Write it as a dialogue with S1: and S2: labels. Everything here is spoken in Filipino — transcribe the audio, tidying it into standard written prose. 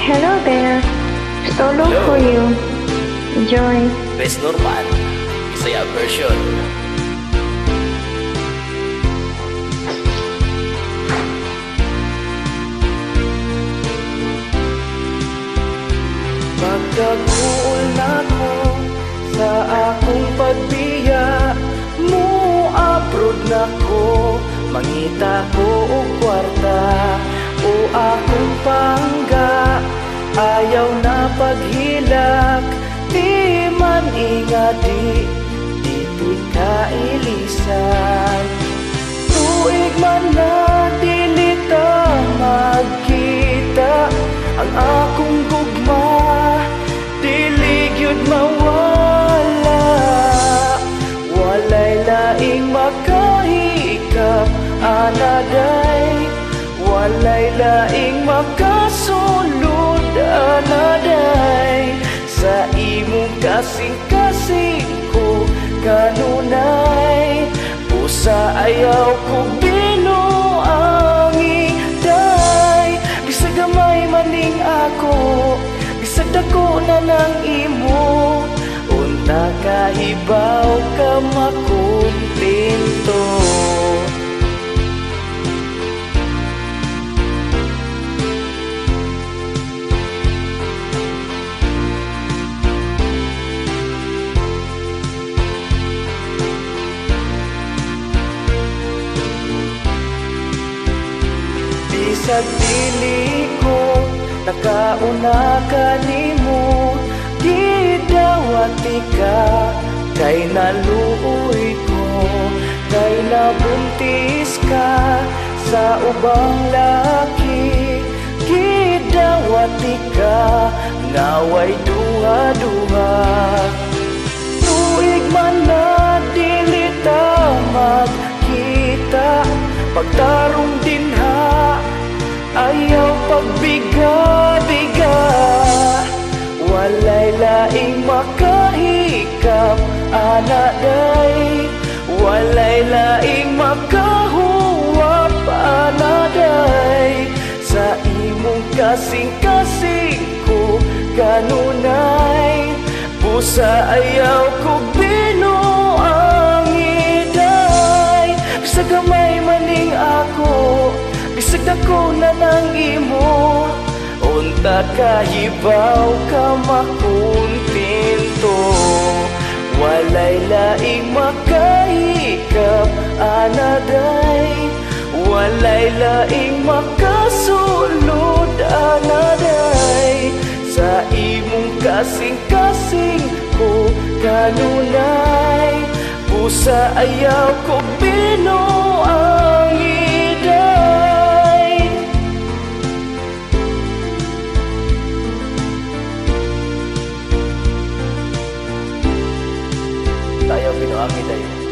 S1: Hello there. Solo
S2: Hello.
S1: for you. Enjoy.
S2: Best Normal, Bisaya version. Magkaguol na ko sa akong pagbiya, mo abroad na ko, mangita ko og kwarta, o akong pangga, ayaw na paghilak, di man ingadi, di kailisan. Tuig man na dili ta magkita, ang akong gugma dili gyud mawala. Walay laing makahikap anaday, walay laing makasulod anaday. Sa imong kasing-kasing ko kanunay, pusa ayaw ko binuangi day. Bisag gamay maning ako, bisag dako na ng imo, unta kahibaw ka makumpinto. Bisag dili ko nakauna ka nimo, gidawati ka kay naluoy ko, kay nabuntis ka sa ubang laki. Gidawati ka ngaway duha-duha, tuig man na dili ta magkita, pagtarong dinha ayaw pagbiga-biga. Walay laing makahikap anaday, walay laing makahuwap anaday. Sa imong kasing-kasing ko kanunay, busa ayaw ko binuangi day. Bisag gamay maning ako, bisag dako na ng imo, unta kahibaw ka makumpinto. Walay laing makahikap anaday, walay laing makasulod anaday. Sa imong kasing-kasing ko kanunay, pusa ayaw ko binuangi day. Ayaw binuangi day.